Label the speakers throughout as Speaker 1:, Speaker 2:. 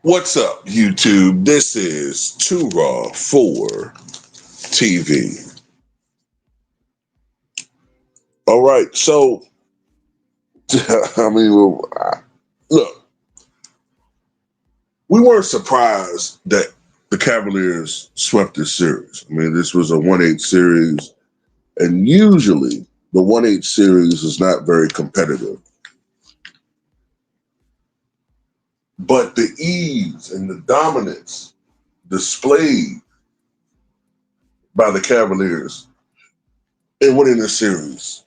Speaker 1: What's up, YouTube? This is Too Raw for TV. All right, so look, we weren't surprised that the Cavaliers swept this series. I mean, this was a 1-8 series, and usually the 1-8 series is not very competitive. But the ease and the dominance displayed by the Cavaliers in winning this series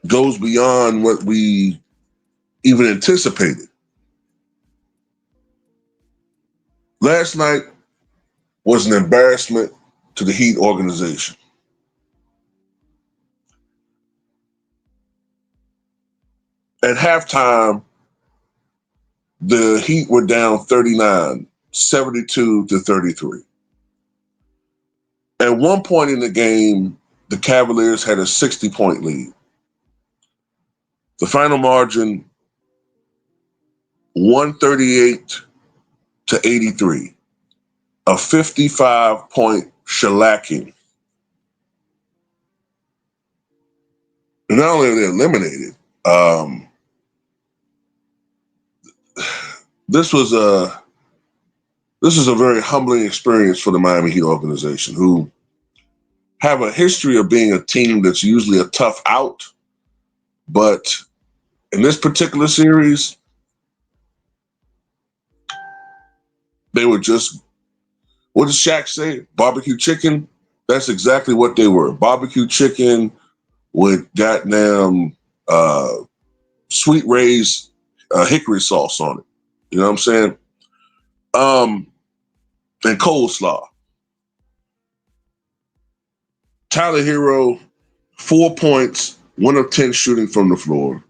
Speaker 1: goes beyond what we even anticipated. Last night was an embarrassment to the Heat organization. At halftime, the Heat were down 39, 72 to 33. At one point in the game, the Cavaliers had a 60-point lead. The final margin, 138 to 83, a 55-point shellacking. And not only are they eliminated, this was a very humbling experience for the Miami Heat organization, who have a history of being a team that's usually a tough out. But in this particular series, they were just, what does Shaq say? Barbecue chicken? That's exactly what they were. Barbecue chicken with goddamn sweet raised hickory sauce on it. You know what I'm saying? And coleslaw. Tyler Hero, 4 points, 1 of 10 shooting from the floor.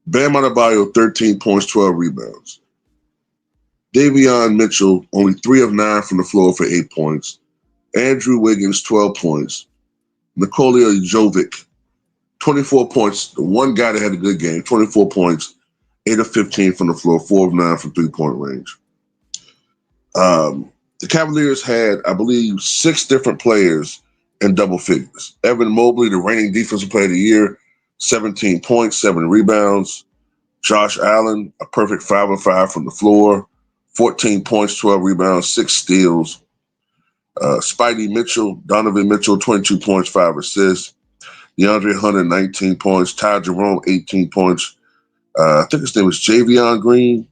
Speaker 1: Bam Adebayo, 13 points, 12 rebounds. Davion Mitchell, only 3 of 9 from the floor for 8 points. Andrew Wiggins, 12 points. Nikola Jovic, 24 points. The one guy that had a good game, 24 points, 8 of 15 from the floor, 4 of 9 from three-point range. The Cavaliers had, I believe, 6 different players in double figures. Evan Mobley, the reigning defensive player of the year, 17 points, 7 rebounds. Josh Allen, a perfect 5 of 5 from the floor, 14 points, 12 rebounds, 6 steals. Spidey Mitchell, Donovan Mitchell, 22 points, 5 assists. DeAndre Hunter, 19 points. Ty Jerome, 18 points. I think his name was Javion Green.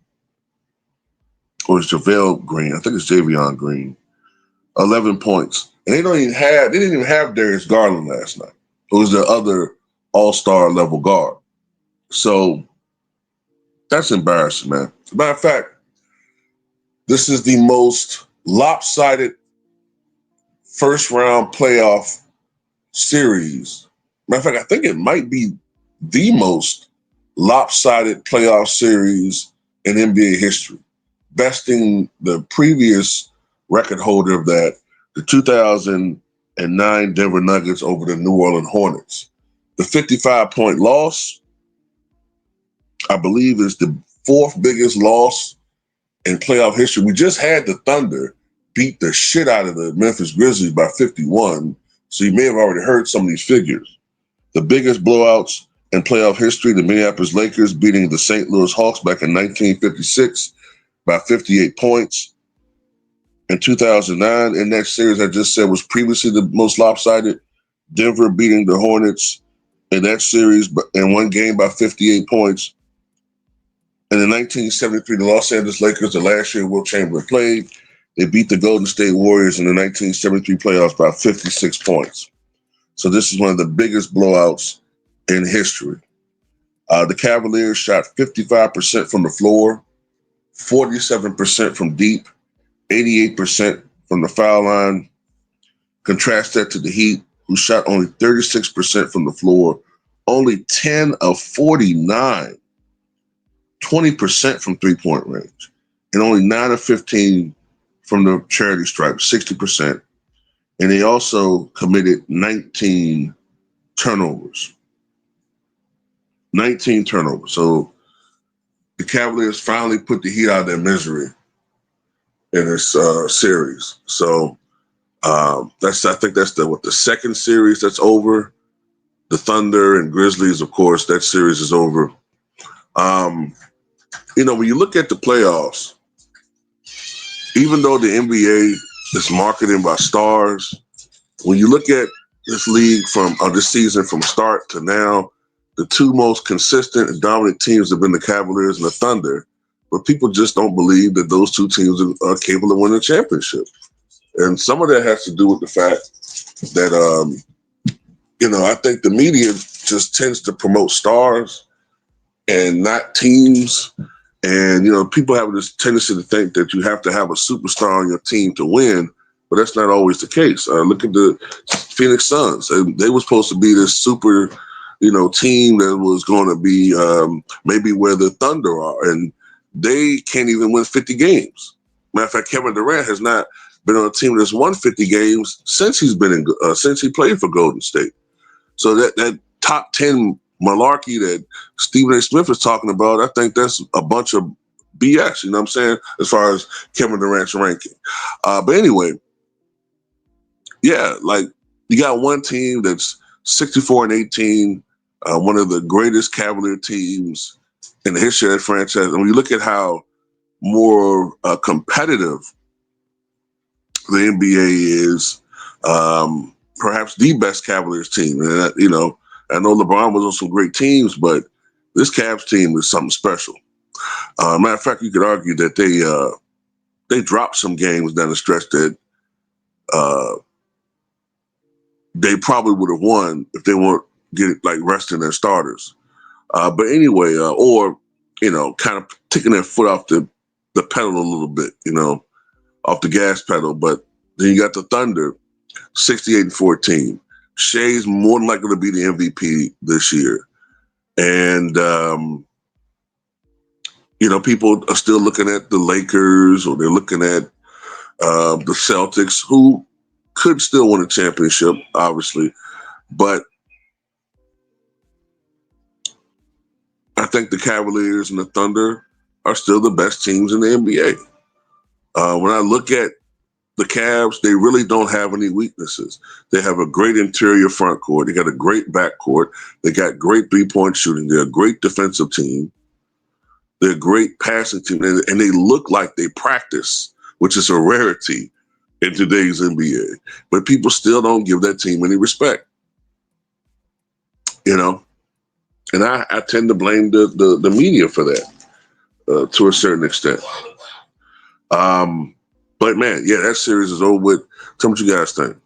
Speaker 1: Or it's JaVale Green. I think it's Javion Green. 11 points. And they didn't even have Darius Garland last night. It was the other all-star level guard. So that's embarrassing, man. As a matter of fact, this is the most lopsided first round playoff series. Matter of fact, I think it might be the most lopsided playoff series in NBA history, besting the previous record holder of that, the 2009 Denver Nuggets over the New Orleans Hornets. The 55-point loss, I believe, is the 4th biggest loss in playoff history. We just had the Thunder beat the shit out of the Memphis Grizzlies by 51, so you may have already heard some of these figures. The biggest blowouts in playoff history, the Minneapolis Lakers beating the St. Louis Hawks back in 1956 by 58 points. In 2009, in that series I just said was previously the most lopsided, Denver beating the Hornets in that series in one game by 58 points. And in 1973, the Los Angeles Lakers, the last year Wilt Chamberlain played, they beat the Golden State Warriors in the 1973 playoffs by 56 points. So this is one of the biggest blowouts in history. The Cavaliers shot 55% from the floor, 47% from deep, 88% from the foul line. Contrast that to the Heat, who shot only 36% from the floor, only 10 of 49, 20% from three-point range, and only 9 of 15 from the charity stripe, 60%. And they also committed 19 turnovers. 19 turnovers. So the Cavaliers finally put the Heat out of their misery in this series. So I think that's the second series that's over. The Thunder and Grizzlies, of course, that series is over. When you look at the playoffs, even though the NBA is marketed by stars, when you look at this league this season from start to now, the two most consistent and dominant teams have been the Cavaliers and the Thunder. But people just don't believe that those two teams are capable of winning a championship. And some of that has to do with the fact that, I think the media just tends to promote stars and not teams. And, people have this tendency to think that you have to have a superstar on your team to win, but that's not always the case. Look at the Phoenix Suns. They were supposed to be this super, team that was going to be maybe where the Thunder are, and they can't even win 50 games. Matter of fact, Kevin Durant has not been on a team that's won 50 games since since he played for Golden State. So that top 10 malarkey that Stephen A. Smith is talking about, I think that's a bunch of BS, you know what I'm saying, as far as Kevin Durant's ranking. But anyway, yeah, like you got one team that's 64-18, one of the greatest Cavalier teams in the history of that franchise. And when you look at how more competitive the NBA is, perhaps the best Cavaliers team. And, I know LeBron was on some great teams, but this Cavs team is something special. Matter of fact, you could argue that they dropped some games down the stretch that they probably would have won if they weren't resting their starters. But anyway, or kind of taking their foot off the pedal a little bit, off the gas pedal. But then you got the Thunder, 68-14. Shea's more than likely to be the MVP this year. And, people are still looking at the Lakers, or they're looking at the Celtics, who could still win a championship, obviously. But I think the Cavaliers and the Thunder are still the best teams in the NBA. When I look at the Cavs, they really don't have any weaknesses. They have a great interior front court. They got a great back court. They got great three-point shooting. They're a great defensive team. They're a great passing team. And they look like they practice, which is a rarity in today's NBA. But people still don't give that team any respect. And I tend to blame the media for that to a certain extent. But man, yeah, that series is over with. Tell me what you guys think.